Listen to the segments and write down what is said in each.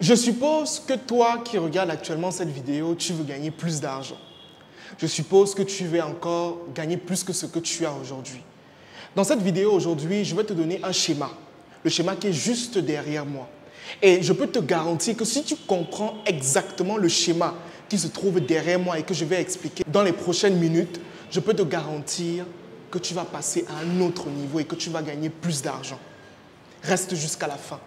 Je suppose que toi qui regardes actuellement cette vidéo, tu veux gagner plus d'argent. Je suppose que tu veux encore gagner plus que ce que tu as aujourd'hui. Dans cette vidéo aujourd'hui, je vais te donner un schéma. Le schéma qui est juste derrière moi. Et je peux te garantir que si tu comprends exactement le schéma qui se trouve derrière moi et que je vais expliquer dans les prochaines minutes, je peux te garantir que tu vas passer à un autre niveau et que tu vas gagner plus d'argent. Reste jusqu'à la fin.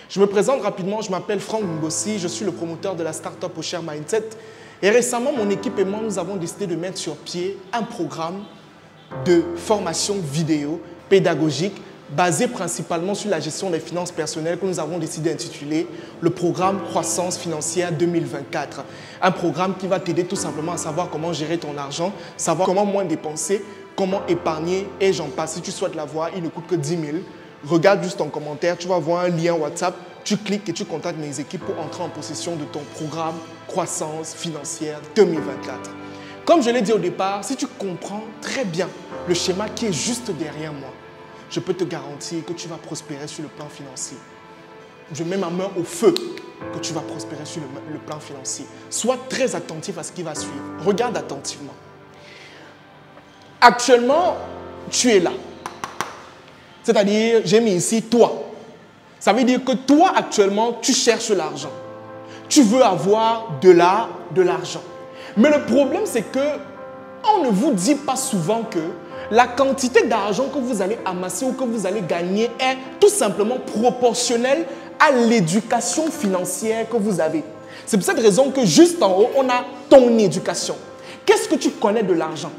Je me présente rapidement, je m'appelle Franck Ngossi, je suis le promoteur de la start-up Ocher Mindset. Et récemment, mon équipe et moi, nous avons décidé de mettre sur pied un programme de formation vidéo pédagogique basé principalement sur la gestion des finances personnelles que nous avons décidé d'intituler le programme Croissance financière 2024. Un programme qui va t'aider tout simplement à savoir comment gérer ton argent, savoir comment moins dépenser, comment épargner et j'en passe. Si tu souhaites l'avoir, il ne coûte que 10 000. Regarde juste ton commentaire, tu vas voir un lien WhatsApp, tu cliques et tu contactes mes équipes pour entrer en possession de ton programme Croissance financière 2024. Comme je l'ai dit au départ, si tu comprends très bien le schéma qui est juste derrière moi, je peux te garantir que tu vas prospérer sur le plan financier. Je mets ma main au feu que tu vas prospérer sur le plan financier. Sois très attentif à ce qui va suivre. Regarde attentivement. Actuellement, tu es là. C'est-à-dire, j'ai mis ici toi. Ça veut dire que toi, actuellement, tu cherches l'argent. Tu veux avoir de l'argent. Mais le problème, c'est que on ne vous dit pas souvent que la quantité d'argent que vous allez amasser ou que vous allez gagner est tout simplement proportionnelle à l'éducation financière que vous avez. C'est pour cette raison que juste en haut, on a ton éducation. Qu'est-ce que tu connais de l'argent?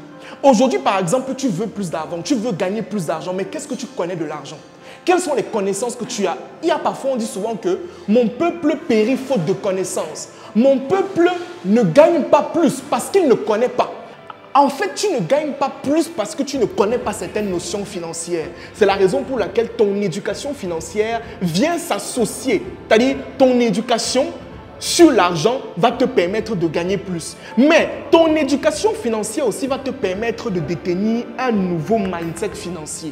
Aujourd'hui, par exemple, tu veux plus d'argent, tu veux gagner plus d'argent, mais qu'est-ce que tu connais de l'argent? Quelles sont les connaissances que tu as? Il y a parfois, on dit souvent que mon peuple périt faute de connaissances. Mon peuple ne gagne pas plus parce qu'il ne connaît pas. En fait, tu ne gagnes pas plus parce que tu ne connais pas certaines notions financières. C'est la raison pour laquelle ton éducation financière vient s'associer. C'est-à-dire, ton éducation sur l'argent va te permettre de gagner plus. Mais ton éducation financière aussi va te permettre de détenir un nouveau mindset financier.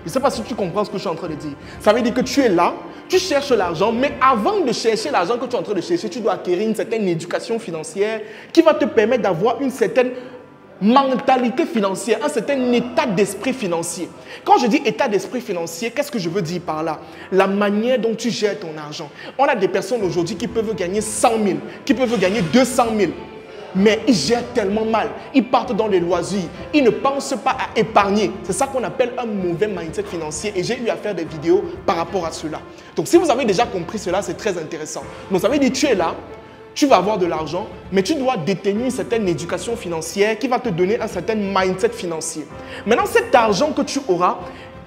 Je ne sais pas si tu comprends ce que je suis en train de dire. Ça veut dire que tu es là, tu cherches l'argent, mais avant de chercher l'argent que tu es en train de chercher, tu dois acquérir une certaine éducation financière qui va te permettre d'avoir une certaine mentalité financière, un certain état d'esprit financier. Quand je dis état d'esprit financier, qu'est-ce que je veux dire par là? La manière dont tu gères ton argent. On a des personnes aujourd'hui qui peuvent gagner 100 000, qui peuvent gagner 200 000. Mais ils gèrent tellement mal. Ils partent dans les loisirs. Ils ne pensent pas à épargner. C'est ça qu'on appelle un mauvais mindset financier. Et j'ai eu à faire des vidéos par rapport à cela. Donc si vous avez déjà compris cela, c'est très intéressant. Donc ça veut dire que tu es là, tu vas avoir de l'argent, mais tu dois détenir une certaine éducation financière qui va te donner un certain mindset financier. Maintenant, cet argent que tu auras,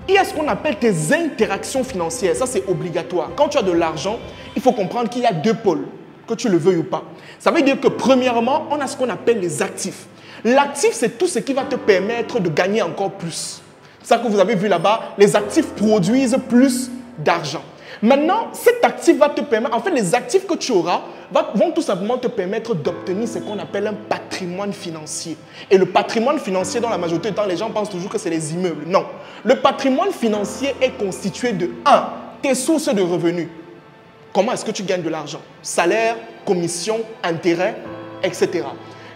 il y a ce qu'on appelle tes interactions financières. Ça, c'est obligatoire. Quand tu as de l'argent, il faut comprendre qu'il y a deux pôles, que tu le veuilles ou pas. Ça veut dire que premièrement, on a ce qu'on appelle les actifs. L'actif, c'est tout ce qui va te permettre de gagner encore plus. C'est ça que vous avez vu là-bas, les actifs produisent plus d'argent. Maintenant, cet actif va te permettre, en fait, les actifs que tu auras vont tout simplement te permettre d'obtenir ce qu'on appelle un patrimoine financier. Et le patrimoine financier, dans la majorité du temps, les gens pensent toujours que c'est les immeubles. Non. Le patrimoine financier est constitué de 1. Tes sources de revenus. Comment est-ce que tu gagnes de l'argent? Salaire, commission, intérêt, etc.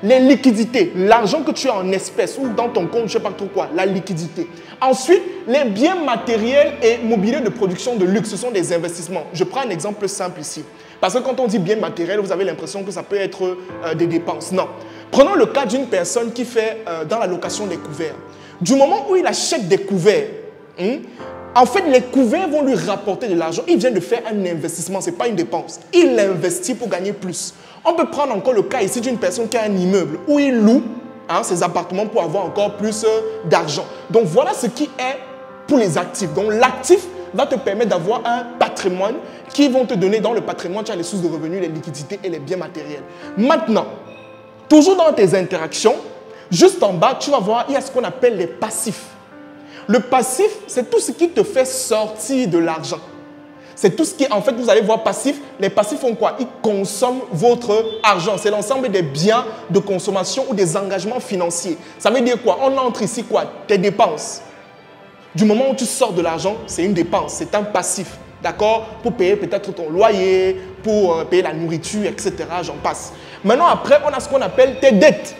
Les liquidités, l'argent que tu as en espèces ou dans ton compte, je ne sais pas trop quoi, la liquidité. Ensuite, les biens matériels et mobiliers de production de luxe, ce sont des investissements. Je prends un exemple simple ici. Parce que quand on dit bien matériel, vous avez l'impression que ça peut être des dépenses. Non. Prenons le cas d'une personne qui fait dans la location des couverts. Du moment où il achète des couverts, en fait, les couverts vont lui rapporter de l'argent. Il vient de faire un investissement, ce n'est pas une dépense. Il investit pour gagner plus. On peut prendre encore le cas ici d'une personne qui a un immeuble où il loue ses appartements pour avoir encore plus d'argent. Donc, voilà ce qui est pour les actifs. Donc, l'actif va te permettre d'avoir un patrimoine qui vont te donner dans le patrimoine, tu as les sources de revenus, les liquidités et les biens matériels. Maintenant, toujours dans tes interactions, juste en bas, tu vas voir, il y a ce qu'on appelle les passifs. Le passif, c'est tout ce qui te fait sortir de l'argent. c'est tout ce qui est, en fait, vous allez voir passif. Les passifs font quoi? Ils consomment votre argent. C'est l'ensemble des biens de consommation ou des engagements financiers. Ça veut dire quoi? On entre ici quoi? Tes dépenses. Du moment où tu sors de l'argent, c'est une dépense, c'est un passif. D'accord? Pour payer peut-être ton loyer, pour payer la nourriture, etc. J'en passe. Maintenant, après, on a ce qu'on appelle tes dettes.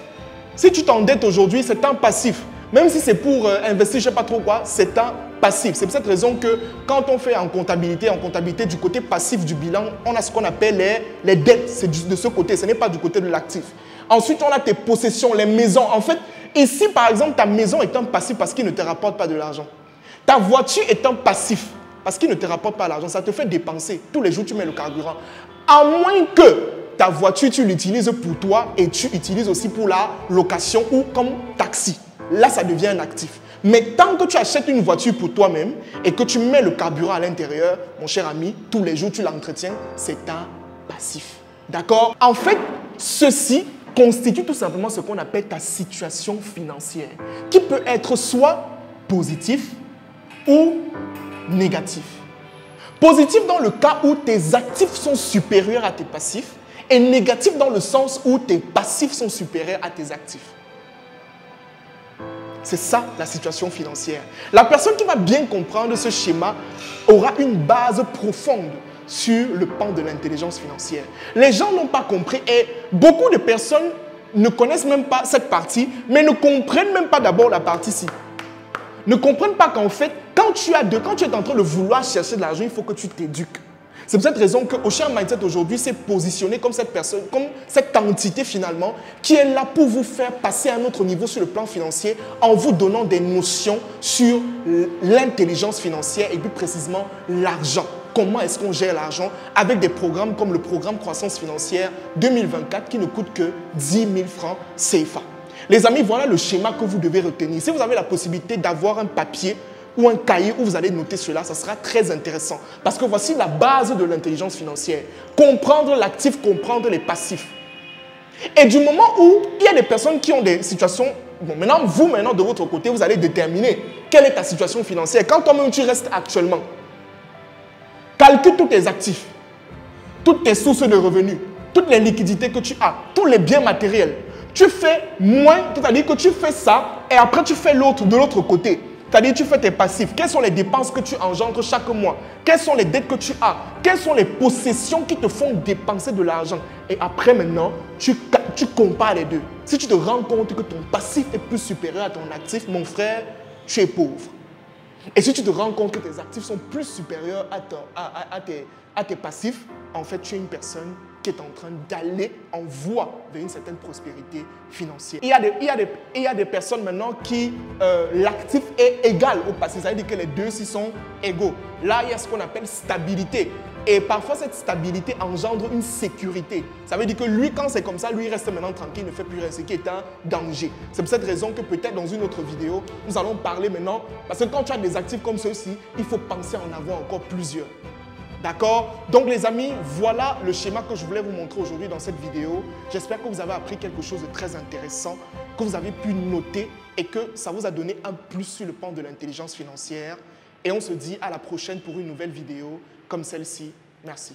Si tu t'endettes aujourd'hui, c'est un passif. Même si c'est pour investir, je ne sais pas trop quoi, c'est un passif. C'est pour cette raison que quand on fait en comptabilité du côté passif du bilan, on a ce qu'on appelle les dettes. C'est de ce côté, ce n'est pas du côté de l'actif. Ensuite, on a tes possessions, les maisons. En fait, ici, par exemple, ta maison est un passif parce qu'il ne te rapporte pas de l'argent. Ta voiture est un passif parce qu'il ne te rapporte pas l'argent. Ça te fait dépenser. Tous les jours, tu mets le carburant. À moins que ta voiture, tu l'utilises pour toi et tu utilises aussi pour la location ou comme taxi. Là, ça devient un actif. Mais tant que tu achètes une voiture pour toi-même et que tu mets le carburant à l'intérieur, mon cher ami, tous les jours, tu l'entretiens, c'est un passif. D'accord? En fait, ceci constitue tout simplement ce qu'on appelle ta situation financière, qui peut être soit positif ou négatif. Positif dans le cas où tes actifs sont supérieurs à tes passifs et négatif dans le sens où tes passifs sont supérieurs à tes actifs. C'est ça la situation financière. La personne qui va bien comprendre ce schéma aura une base profonde sur le pan de l'intelligence financière. Les gens n'ont pas compris et beaucoup de personnes ne connaissent même pas cette partie, mais ne comprennent même pas d'abord la partie-ci. Ne comprennent pas qu'en fait, quand tu es en train de vouloir chercher de l'argent, il faut que tu t'éduques. C'est pour cette raison que Ocean Mindset aujourd'hui s'est positionné comme cette personne, comme cette entité finalement, qui est là pour vous faire passer à un autre niveau sur le plan financier en vous donnant des notions sur l'intelligence financière et plus précisément l'argent. Comment est-ce qu'on gère l'argent avec des programmes comme le programme Croissance Financière 2024 qui ne coûte que 10 000 francs CFA. Les amis, voilà le schéma que vous devez retenir. Si vous avez la possibilité d'avoir un papier ou un cahier où vous allez noter cela, ça sera très intéressant. Parce que voici la base de l'intelligence financière. Comprendre l'actif, comprendre les passifs. Et du moment où il y a des personnes qui ont des situations... Bon, maintenant, vous, de votre côté, vous allez déterminer quelle est ta situation financière. Quand toi-même, tu restes actuellement, calcule tous tes actifs, toutes tes sources de revenus, toutes les liquidités que tu as, tous les biens matériels. Tu fais moins, c'est-à-dire que tu fais ça et après tu fais l'autre de l'autre côté. C'est-à-dire tu fais tes passifs. Quelles sont les dépenses que tu engendres chaque mois? Quelles sont les dettes que tu as? Quelles sont les possessions qui te font dépenser de l'argent? Et après maintenant, tu compares les deux. Si tu te rends compte que ton passif est plus supérieur à ton actif, mon frère, tu es pauvre. Et si tu te rends compte que tes actifs sont plus supérieurs à tes passifs, en fait, tu es une personne qui est en train d'aller en voie vers une certaine prospérité financière. Il y a des personnes maintenant qui, l'actif est égal au passif. Ça veut dire que les deux s'y sont égaux. Là, il y a ce qu'on appelle stabilité. Et parfois, cette stabilité engendre une sécurité. Ça veut dire que lui, quand c'est comme ça, lui, il reste maintenant tranquille, il ne fait plus rien, ce qui est un danger. C'est pour cette raison que peut-être dans une autre vidéo, nous allons parler maintenant, parce que quand tu as des actifs comme ceux-ci, il faut penser à en avoir encore plusieurs. D'accord? Donc les amis, voilà le schéma que je voulais vous montrer aujourd'hui dans cette vidéo. J'espère que vous avez appris quelque chose de très intéressant, que vous avez pu noter et que ça vous a donné un plus sur le plan de l'intelligence financière. Et on se dit à la prochaine pour une nouvelle vidéo comme celle-ci. Merci.